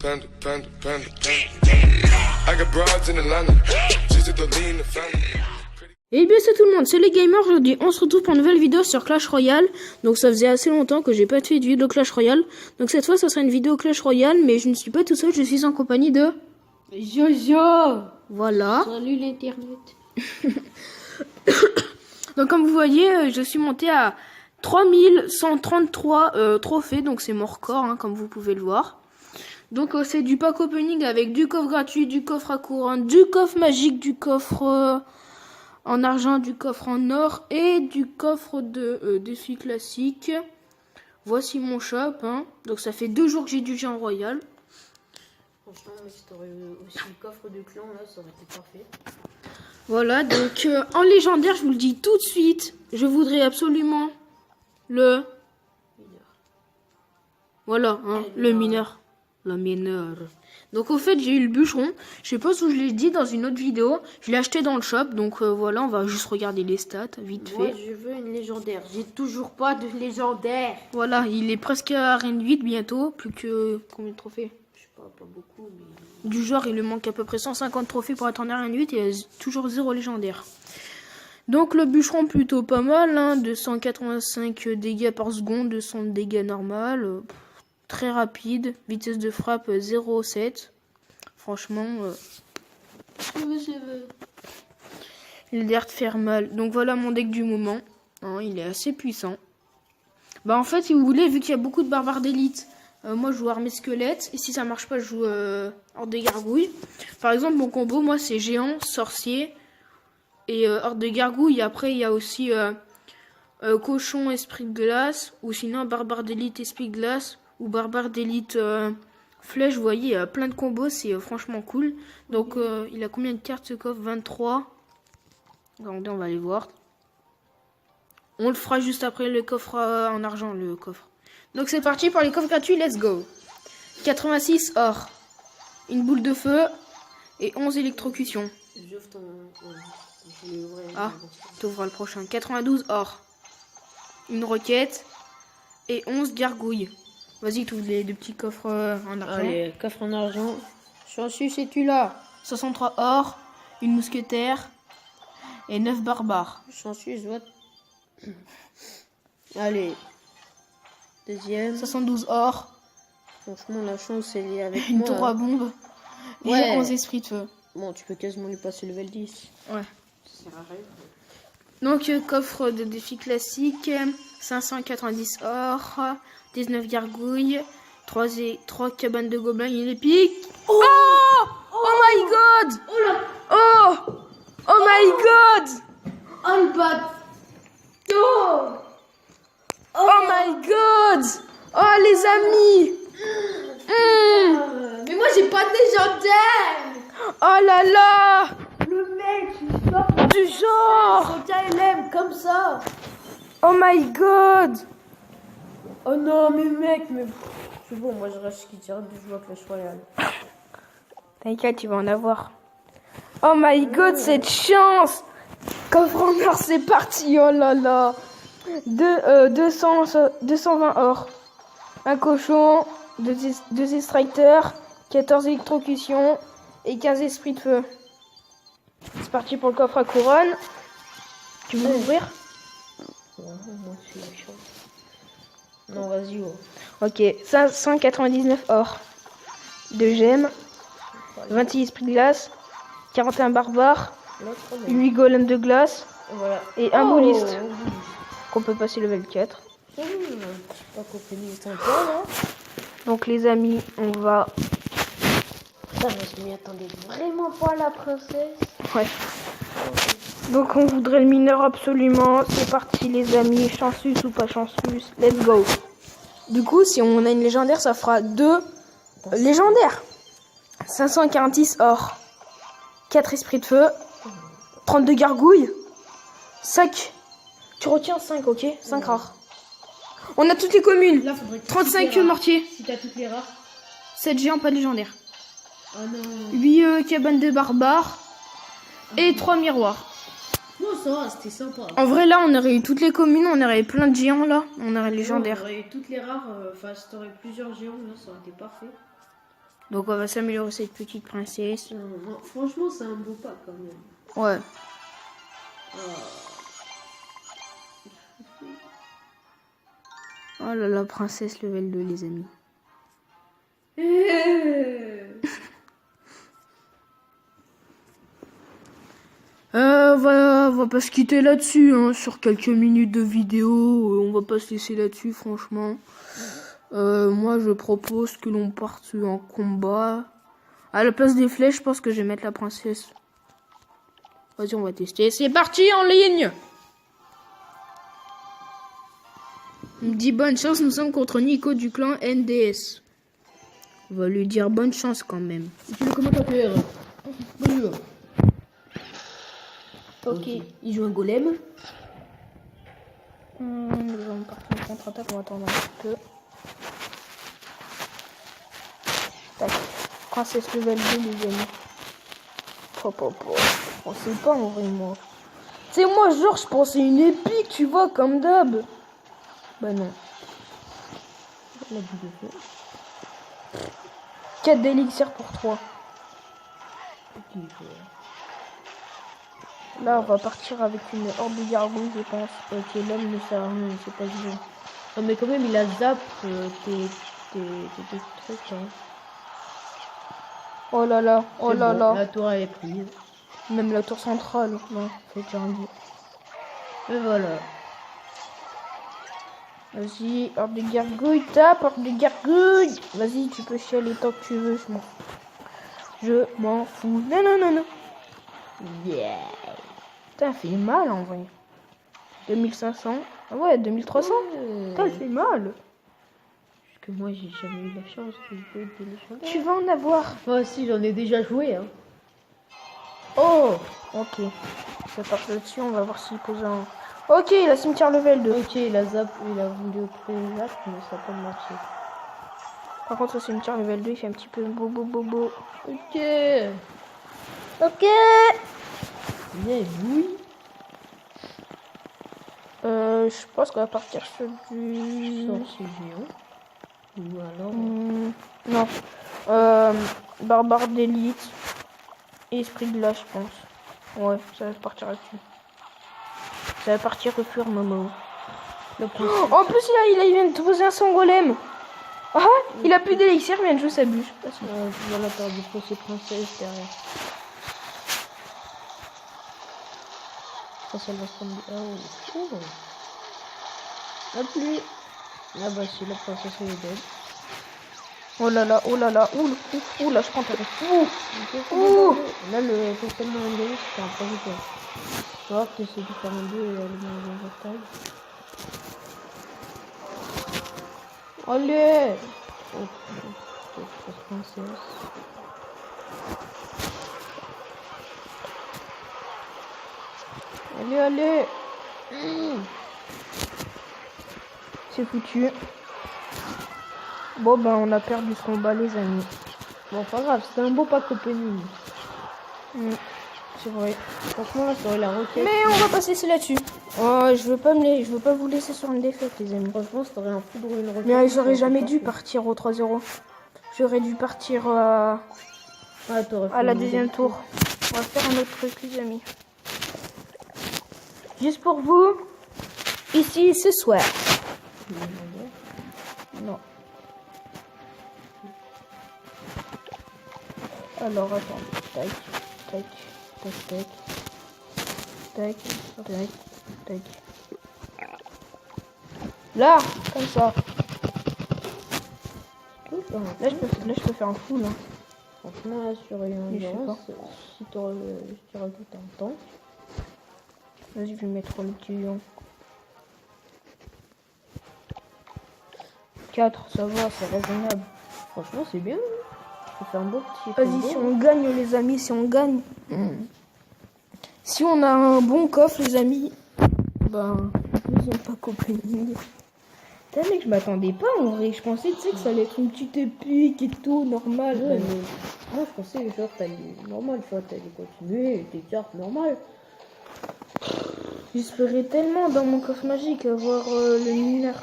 Panda, panda, panda. I got broads in Atlanta. She's at the lean, the family. Et bien c'est tout le monde, c'est les gamers. Aujourd'hui on se retrouve pour une nouvelle vidéo sur Clash Royale. Donc ça faisait assez longtemps que j'ai pas fait de vidéo Clash Royale. Donc cette fois ça sera une vidéo Clash Royale, mais je ne suis pas tout seul, je suis en compagnie de Jojo. Voilà. Salut l'internet. Donc comme vous voyez, je suis monté à 3133 trophées, donc c'est mon record hein, comme vous pouvez le voir. Donc c'est du pack opening avec du coffre gratuit, du coffre à couronne, du coffre magique, du coffre en argent, du coffre en or et du coffre de défi classique. Voici mon shop. Hein. Donc ça fait 2 jours que j'ai du géant royal. Franchement, si t'aurais aussi le coffre de clan là, ça aurait été parfait. Voilà, donc en légendaire, je vous le dis tout de suite, je voudrais absolument le... Voilà, hein, le mineur. Le mineur. Donc au fait, j'ai eu le bûcheron. Je sais pas si je l'ai dit dans une autre vidéo. Je l'ai acheté dans le shop. Donc voilà, on va juste regarder les stats vite fait. Moi, je veux une légendaire. J'ai toujours pas de légendaire. Voilà, il est presque à Arène 8 bientôt. Plus que combien de trophées? Je sais pas beaucoup, mais... Du genre, il lui manque à peu près 150 trophées pour être en Arène 8 et il y a toujours 0 légendaire. Donc le bûcheron plutôt pas mal. Hein, 285 dégâts par seconde, 200 dégâts normal. Très rapide, vitesse de frappe 0,7. Franchement, il a l'air de faire mal. Donc voilà mon deck du moment. Hein, il est assez puissant. Bah en fait, si vous voulez, vu qu'il y a beaucoup de barbares d'élite, moi je joue armée squelette. Et si ça marche pas, je joue horde de gargouille. Par exemple, mon combo, moi c'est géant, sorcier et horde de gargouille. Après, il y a aussi cochon, esprit de glace. Ou sinon, barbare d'élite, esprit de glace. Ou barbare d'élite flèche, vous voyez, il y a plein de combos, c'est franchement cool. Donc il a combien de cartes ce coffre? 23. Regardez, on va aller voir. On le fera juste après le coffre en argent, le coffre. Donc c'est parti pour les coffres gratuits, let's go. 86 or, une boule de feu et 11 électrocutions. Ah, t'ouvres le prochain. 92 or, une roquette et 11 gargouilles. Vas-y, tu ouvres les 2 petits coffres en argent. Allez, coffre en argent. Chansu, c'est-tu là? 63 or, une mousquetaire et 9 barbares. Chansu, je vois. Allez. Deuxième. 72 or, Franchement, la chance, elle est avec une moi. tour à bombe et Ouais. 11 esprits de feu. Bon, tu peux quasiment lui passer level 10. Ouais. Ça sert à rien. Donc, coffre de défi classique, 590 or, 19 gargouilles, 3 cabanes de gobelins, il est épique. Oh! Oh my god! Oh là! Oh! Oh my god! Oh le bat! Oh! Oh my god! Oh les amis! Mais moi j'ai pas de légendaire! Oh là là! Le mec, il sort Du genre! son KLM comme ça! Oh my god! Oh non, mais mec, mais. C'est bon, moi je reste qui tire de jouer à Clash Royale. T'inquiète, tu vas en avoir. Oh my god, cette chance! Coffre en or, c'est parti! Oh là là! 220 or. Un cochon, 2 extracteurs, 14 électrocutions et 15 esprits de feu. C'est parti pour le coffre à couronne. Tu veux l'ouvrir? Moi c'est la chance. Non, vas-y, oh. Ok, 599 or. 2 gemmes, 26 esprits de glace, 41 barbares, 8 golems de glace Voilà. et un bouliste qu'on peut passer level 4. Pas qu'on peut nous sympa là. Donc les amis, on va... Putain, mais je m'y attendais vraiment pas, la princesse. Ouais. Donc on voudrait le mineur absolument. C'est parti les amis, chanceuse ou pas chanceuse, let's go. Du coup, si on a une légendaire, ça fera 2 légendaires. 546 or, 4 esprits de feu, 32 gargouilles, 5. Tu retiens 5, ok? 5 rares. On a toutes les communes. Là, faudrait que 35 mortiers. Si t'as toutes les rares. 7 géants, pas légendaires. Oh non. 8 cabanes de barbares. Et 3 miroirs. Non, ça va, c'était sympa. En vrai, là, on aurait eu toutes les communes. On aurait eu plein de géants, là. On aurait légendaire. On aurait eu toutes les rares. Enfin, si t'aurais plusieurs géants, là, ça aurait été parfait. Donc on va s'améliorer cette petite princesse. Non, franchement, c'est un beau pack quand même. Ouais. Oh là là, princesse level 2 les amis. On va pas se quitter là-dessus, hein, sur quelques minutes de vidéo. On va pas se laisser là-dessus, franchement. Moi, je propose que l'on parte en combat. À la place des flèches, je pense que je vais mettre la princesse. Vas-y, on va tester. C'est parti en ligne. Il me dit bonne chance, nous sommes contre Nico du clan NDS. On va lui dire bonne chance quand même. Tu le commentateur. Bonjour. Ok, Il joue un golem. Nous allons partir en contre-attaque, on va attendre un petit peu. Tac. Princesse level 2 les amis. On sait pas en vrai moi. C'est moi genre je pensais une épique tu vois comme d'hab. Bah non. La boule de feu. 4 d'élixir pour 3. Là on va partir avec une horde de gargouilles je pense. Ok l'homme ne sert à rien, c'est pas du Non mais quand même il a zap tes trucs. Hein. Oh là là, oh C'est là bon, là. la tour elle est prise. Même la tour centrale. Non, faut déjà un dit. Et voilà. Vas-y, horde de gargouilles, tape, horde de gargouilles. Vas-y, tu peux chialer tant que tu veux, je m'en fous. Je m'en fous. Non, non, non, non. Yeah. Putain, elle fait mal en vrai. 2500. Ah ouais, 2300. Putain, elle fait mal. Parce que moi j'ai jamais eu la chance de jouer de télécharger. Tu vas en avoir. Moi aussi j'en ai déjà joué. Hein. Oh, ok. Ça part là-dessus, on va voir s'il pose un... Ok, la cimetière level 2. Ok, il a zap, il a voulu créer zap, mais ça n'a pas marché. Par contre, le cimetière level 2, il fait un petit peu bobo. Ok. Ok. Mais oui. Je pense qu'on va partir sur du... Sorcier géant. Ou alors... Non. Barbare d'élite. Et esprit de l'âge, je pense. Ouais, ça va partir là-dessus. Ça va partir au fur et à mesure. En plus, il vient de poser un son golem. Ah, il a plus d'élixir, il vient de jouer sa bûche. Je vais la perdre de poser princesse derrière. Ça va se prendre... Oh. La pluie. Ah bah si, la princesse elle est dead. Oh là là, oh là là, ouh là, je prends ta Ouh. Là, le totalement endormi, c'est un projet. Tu vois que tu essaies de faire un 2 et aller dans la taille. Allez. Oh, princesse. Allez. C'est foutu. Bon, ben, on a perdu ce combat, les amis. Bon, pas grave, c'était un beau pack opening. C'est vrai. Franchement, là, ça aurait la roquette. Mais on va pas se laisser là-dessus. Oh, je veux pas vous laisser sur une défaite, les amis. Franchement, ça aurait un foudre une roquette. Mais j'aurais jamais dû partir au 3-0. J'aurais dû partir à la deuxième tour. On va faire un autre truc, les amis. Juste pour vous, ici, ce soir. Non. Alors, attends. Tac. Là, comme ça. Là, je peux faire un full. Hein. Franchement, là, sur une Je sais endurance, si tu rajoutes un tank. Vas-y, je vais mettre le petit lion. 4, ça va, c'est raisonnable. Franchement, c'est bien. Je peux faire un beau petit Vas-y, combo. si on gagne, les amis, si on gagne. Si on a un bon coffre, les amis, ben, ils ont pas opening. Putain, mec, je m'attendais pas en vrai. Je pensais, tu sais, que ça allait être une petite épique et tout, normal. Ouais, mais moi, je pensais que genre, t'allais normal, tu vois, t'allais continuer, tes cartes normales. J'espérais tellement dans mon coffre magique avoir le mineur.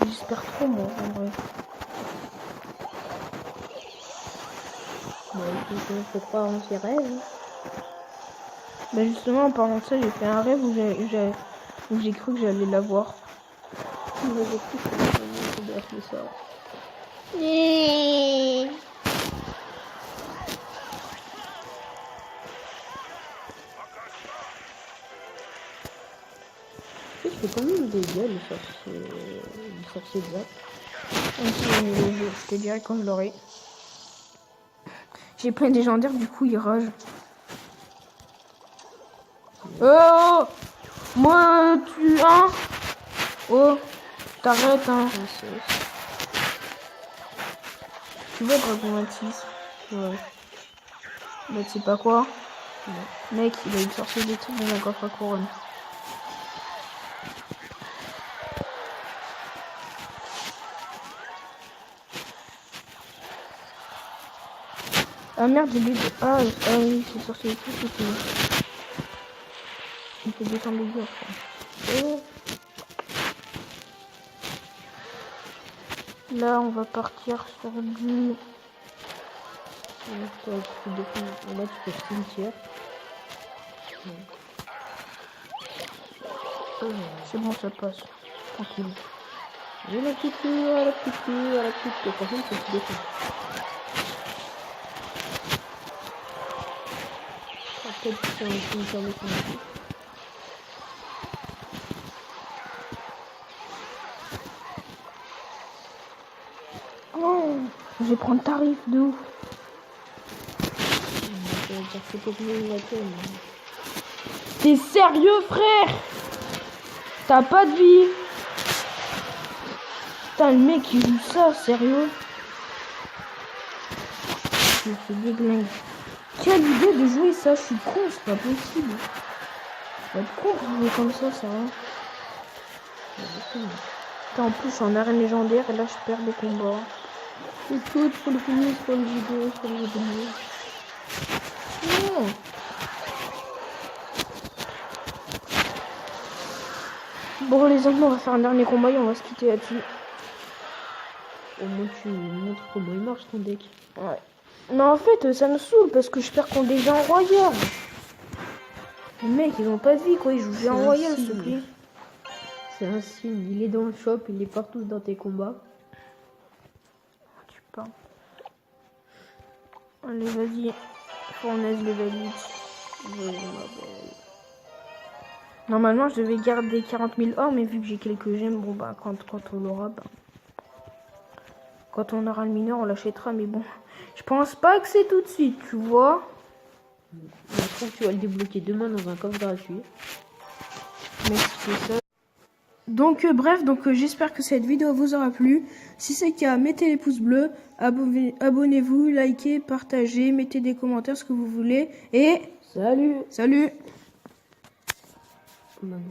J'espère trop, moi, en vrai. Bah, écoute, faut croire en ses rêves. Bah justement, en parlant de ça, j'ai fait un rêve où j'ai cru que j'allais l'avoir. Moi, j'ai cru que c'était un peu ça. Je fais quand même des gars, les sorciers de Zap. Je te dirai quand je l'aurai. J'ai plein de légendaires, du coup, il rage. Oh! Moi, tu... Hein? Oh! T'arrêtes, hein? Tu vois Dragon 26? Ouais. Bah, tu sais pas quoi? Non. Mec, il a une sorcière des trucs dans un coffre à couronne. Ah merde, j'ai lu. Ah oui, c'est sorcier des trucs, c'est tout. Il faut descendre les gars, je crois. Là, on va partir sur du... Là, tu fais cimetière. C'est bon, ça passe. Tranquille. Et la petite queue, à la petite queue, à la petite queue. Par contre, faut que tu descends. Peut-être que c'est un cimetière de cimetière. Oh, je vais prendre tarif de ouf. Ça veut dire que c'est mieux la tienne. T'es sérieux, frère? T'as pas de vie? Putain, le mec il joue ça, sérieux? Je suis déglingue. Quelle idée de jouer ça? Je suis con, c'est pas possible. Faut être con de jouer comme ça va. Putain, en plus, je suis en arène légendaire et là, je perds des combats. Écoute, pour le finir, pour le judo, pour le judo. Non. Bon, les amis, on va faire un dernier combat et on va se quitter là-dessus. Au moins, tu montres comment il marche ton deck. Ouais. Mais en fait, ça me saoule parce que je perds contre des gens royaux. Les mecs, ils ont pas de vie, quoi. Ils jouent bien en royal, s'il te plaît. C'est un signe. Il est dans le shop, il est partout dans tes combats. Tu parles. Allez, vas-y. Fournaise level 8. Normalement, je devais garder 40 000 or, mais vu que j'ai quelques gemmes, bon, bah, quand on l'aura, bah, quand on aura le mineur, on l'achètera, mais bon. Je pense pas que c'est tout de suite, tu vois. Je crois que tu vas le débloquer demain dans un coffre gratuit. Mais c'est ça. Donc bref, j'espère que cette vidéo vous aura plu. Si c'est le cas, mettez les pouces bleus, abonnez-vous, likez, partagez, mettez des commentaires, ce que vous voulez. Et Salut! salut! Maman.